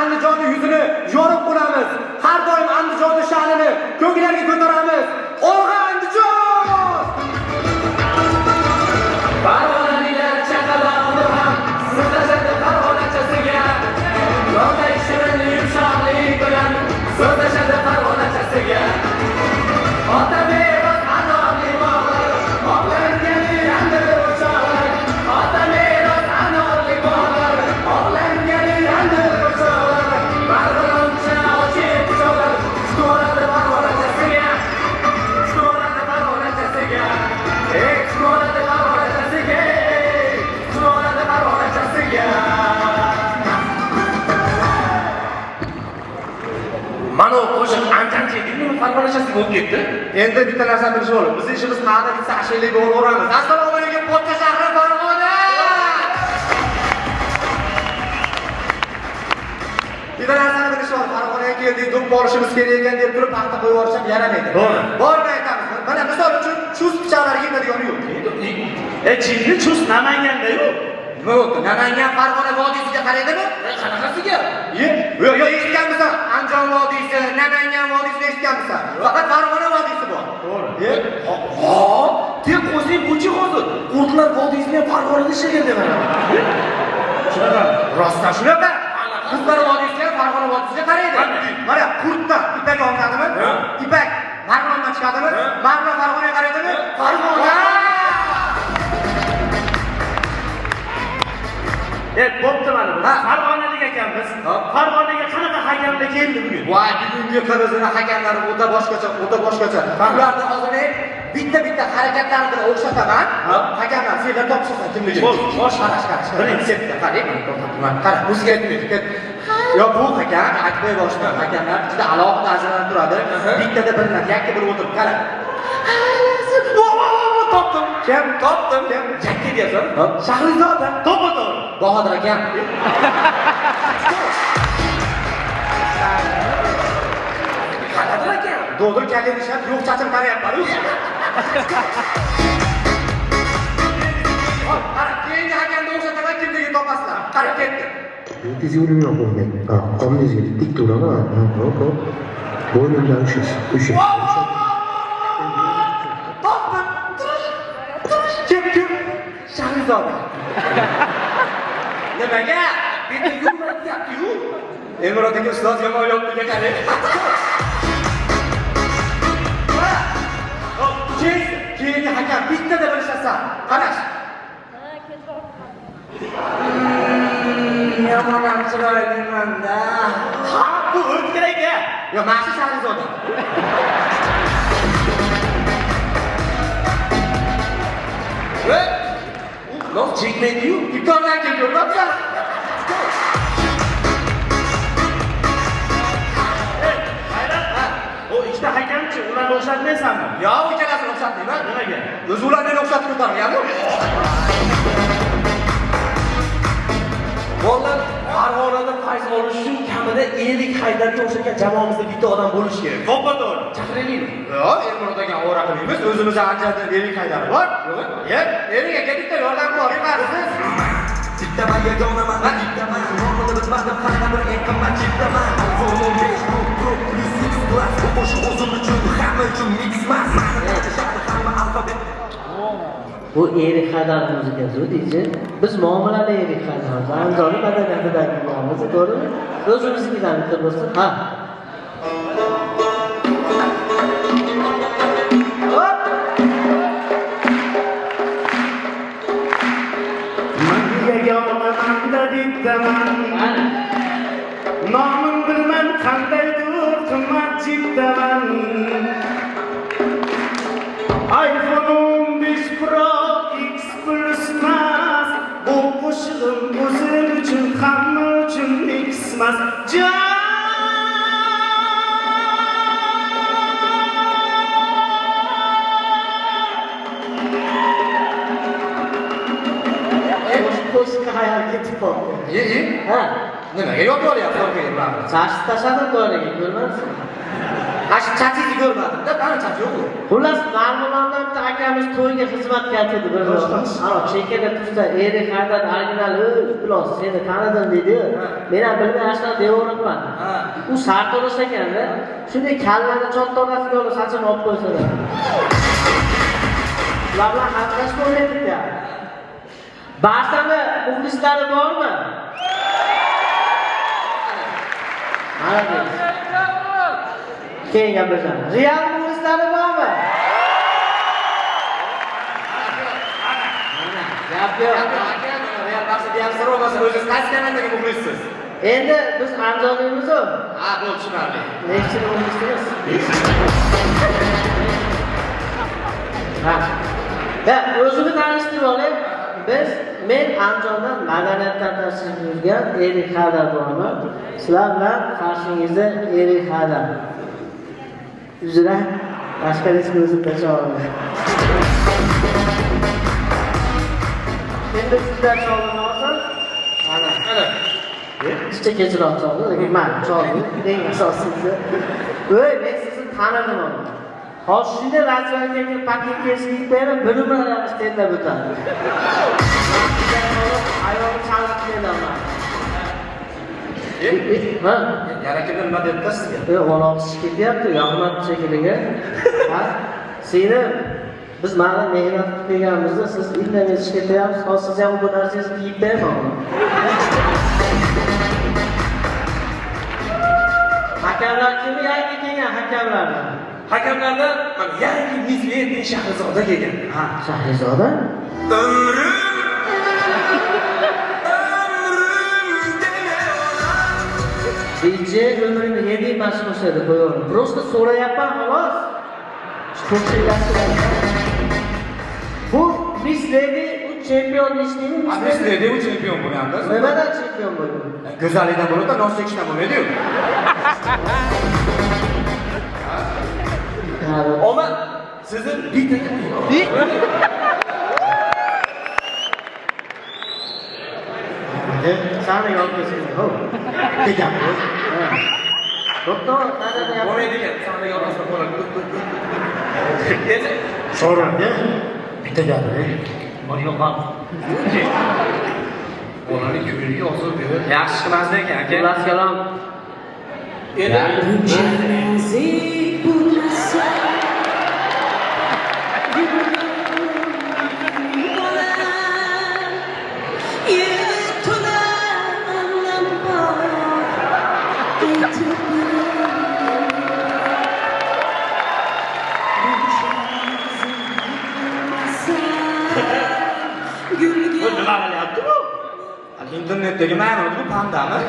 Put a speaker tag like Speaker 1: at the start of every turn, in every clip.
Speaker 1: Andijonning yuzini yorib qo'yamiz. Har doim Andijonning sha'nini ko'klarga ko'taramiz. Olg'a Andijon! Farg'onaliklar chaqaloqdir ham, so'zlashadi farg'onachasiga. Yo'lda shirin yumshoqlik bilan so'zlashadi farg'onachasiga. Ota meros anorli bog'lar, oqlangan yandir o'choqlar. Ota meros anorli bog'lar, oqlangan yandir o'choqlar. Marg'iloncha ochib quchoqlar, chuquradi farg'onachasiga. Chuquradi farg'onachasiga. Chuquradi farg'onachasiga. Chuquradi farg'onachasiga. Mana qo'shiq ancha endi farg'onachasiga bo'lib ketdi. Endi bitta narsa bilish kerak. Bizning ishimiz qanday bitsa ashirlik bo'laveramiz. Assalomu alaykum Pochcha shahri Farg'ona. Bitta narsani bilish kerak. Farg'onaga keldik, dum borishimiz kerak ekan deb turib paxta qo'yib yuborishim yaramaydi. To'g'ri. Bormay aytamiz. Mana misol uchun chus pichoqlarga yetadigani yo'q. Jinni chus Namanganda yo'q. Nima bo'ldi? Namangan Farg'ona vodiysiga qaraydimi? Qanaqasiga? Yo'q, eshitganmisan? Andijon vodiysi, Namangan vodiysi eshitganmisan? Faqat Farg'ona vodiysi bor. To'g'ri. Deb qo'ysang buchi hozir. Qurtlar vodiysiga Farg'onada ishlagan deb mana. Shunaqa. Rostdan shunaqa. Qurtlar vodiysiga Farg'ona vodiysiga qaraydi. Mana qurtdan ipak olinadimi? Ipak Marg'ilondan chiqadimi? Marg'ilon Farg'onaga qaraydimi? Farg'ona! Bo'pti mana bu. Farg'onalik ekanmiz. Farg'onaga qanaqa hakamlar keldi bugun? Voy, bugungi qirg'izlar hakamlari o'ta boshqacha. Ularni hozir bitta harakatlari bilan o'xshataman. Hakamlar senlar topishsan kimligi? Qarash. Birinchi qara, o'ziga aytmaydi. Yo bu hakam, aytmay boshqa hakamlar juda alohida ajralib turadi. Bittada bilinadi, yakka bir o'tirib qara. Topdim. Kim? Topdim. Jakka deyapsan? Shahrizoda. To'g'ri. Bahodir akam. Qanaqa akam? Do'dir kalini ishab, yo'q chachim qarayapman. Qara, keyingi hakamni o'xshataman, kimligini topasizlar. Qara, ketdi.
Speaker 2: Bizi o'rniga qo'ygan. Qomingizga tik turaman. Bo'ynimdan ushish.
Speaker 1: Shahrizoda. Nimaga? Bitta yurmayapti-yu. Emrod aka ustoz yomon yopdiga qarang. Keyin hakam bittada bilishasan. Qarash. Yomon chiroyliman-da. Ha, bu o'tkir aka. Yo, mana Shahrizoda. Loh, chekmaydi-yu. Iftordan keyin ko'ryapsan.
Speaker 3: O ikkita hakamchi, ularni o'xshatmaysanmi?
Speaker 1: Yo'q, ikkalasini o'xshatmayman.
Speaker 3: Nimaga?
Speaker 1: O'zi ularni o'xshatib ko'targanmi?
Speaker 3: Vallahi Farg'onada fayz olish uchun kamida Erik Haydarga o'xshagan jamoamizda bitta odam bo'lishi kerak. To'g'ri. Chaqiraylikmi?
Speaker 1: Yo'q, Elmurod aka ovora qilmaymiz. O'zimizda anchada Erik Haydar bor. Erik aka bitta yordam qiling, qarsiz.
Speaker 4: Bittaman yagonaman, bittaman nomini bilmadim, faqat bir eng qimmat chiptaman. iPhone 15 Pro plus X Plus, bu qo'shiq o'zim uchun, hamma uchun mix mas. Hamma alfabet.
Speaker 5: Bu Erik Haydar muzikasi deychi. Biz muomalali Erik Haydar, Andijon madaniyatidagi muomala, to'g'rimi? O'zimiznikidan bitta bo'lsin. Ha.
Speaker 3: Nomim bilmam qandaydir qimmat chiptaman. iPhone 15 Pro X Plus mas. Bu qo'shig'im o'zim uchun, hamma uchun mix mas.
Speaker 5: Qo'shiqqa hayal ketib qoldi. Ha.
Speaker 1: Nimaga yo'q bo'lyapti?
Speaker 5: Chashib tashladim ko'raga, ko'rmaysizmi?
Speaker 1: Aşı çaçıyı görmedim de bana çaçı yok.
Speaker 5: Xullas, Marg'ilondan bitta akamiz to'yga xizmatga aytdi bir vaqt. Ana chekkada tursa, "Eri qaydan original plus seni tanidim" dedi. Men ham bilmay ashuna deyaveribman. U sartarosh ekanda, shunday kallani chottonasiga olib sachini olib qo'ysalar. Ular bilan haqqashib o'ynaydi-ya. Barsani muxlislari bormi? Mana keyin gapiramiz. Real muxlislari bormi? Gap yo'q.
Speaker 1: Real Barsa deyam so'ramasin, o'zingiz qaysi kanaldagi muxlissiz?
Speaker 5: Endi biz Andijonlikmiz-ku.
Speaker 1: Ha, bu tushunarli.
Speaker 5: Nechchi muxlisimiz? Ha. Ya, o'zini tanishtirib olay. Men Andijondan madaniyatdan tashrif buyurgan Erik Hadar bo'laman. Sizlar bilan qarshingizda Erik Hadar. Uzra, boshqa resmimizni tashlamayman. Endi sizlar cholini olsam, mana. İşte kechirib choldi, lekin men cholni eng asosiysi. Voy, men sizni tanidim uni. Hozir shunday razvedkaga paket kesib berib, bilim-bilim ishlab o'tadi. Ayolni chalib kelaman. Ha?
Speaker 1: Yana kimdir nima debdi sizga?
Speaker 5: O'loqsiz ketyapti, yoqmat shekliga. Ha? Seni biz mana mehnat qilganimizda siz indamay ketyapsiz, hozir siz ham bu narsangizni kiyib bermayman. Hakamlar kimi yangi kelgan hakamlardan?
Speaker 1: Hakamlardan mana yangi Nizliyetin Shahrizoda kelgan.
Speaker 5: Ha, Shahrizoda?
Speaker 4: Ömrüm
Speaker 5: Birinchi ömrümü yediğim başmışladı koyuyorum. Просто so'rayapman xolos. Bu Miss Lady bu chempion ishdimi?
Speaker 1: Miss Lady bu chempion bo'lganda.
Speaker 5: Nimadan chempion bo'ldi?
Speaker 1: Go'zallikdan bo'ladi, nos chekishdan bo'lmaydi-yu. Ama sizin bitta
Speaker 5: Sana yolg'izim. Ho. Tegapti. Doktor, nada yapma.
Speaker 1: bo'lmaydi ekan, sana yolg'izda bo'ladi. Endi
Speaker 2: So'ranga bitta gapir.
Speaker 5: Bor yo'q.
Speaker 1: Bolani ko'yliga hozir berib, yaxshi qilmasdi ekan, aka.
Speaker 5: Xullas kalom.
Speaker 1: Endi bu nima qilyapti bu? İnternetdagi maymun bu pandami?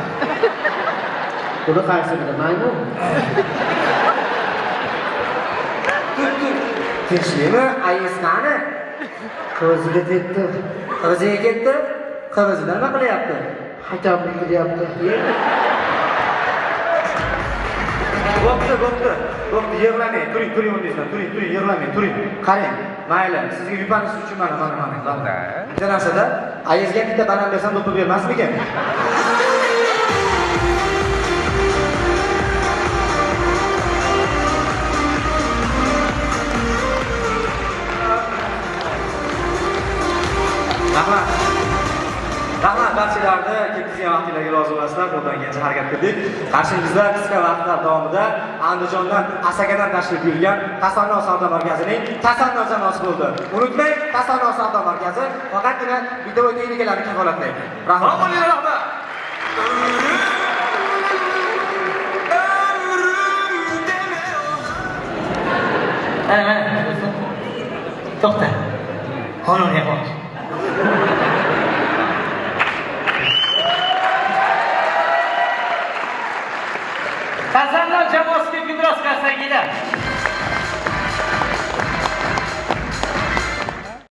Speaker 5: Buni qaysi biri maymun?
Speaker 1: Tinchlimi? Ayisqani?
Speaker 5: Ko'ziga tegdi.
Speaker 1: Qiziga ketdi. Qizidan nima qilyapti?
Speaker 5: Hakam bildiryapti.
Speaker 1: Bo'pti. Bo'pti, yig'lamang. Turing o'rningizdan. Turing, yig'lamang, turing. Qarang. Mayli, sizga yupanish uchun mana. Bitta narsada, ayizga bitta banan bersam do'ppi bermasmikin? Rahmat barchalarni ketgan vaqtinglarga rozi bo'lasizlar. Qo'ldan kelgancha harakat qildik. Qarshingizda qisqa vaqtlar davomida Andijondan Asakadan tashrif buyurgan Tasanno savdo markazining Tasanno jamoasi bo'ldi. Unutmang, Tasanno savdo markazi faqatgina video texnikalarni kafolatlaydi. Rahmat. Rahmat.
Speaker 5: Mana. To'xta. Qonunga qo'y. Tasanno jamoasiga gidros qasagida.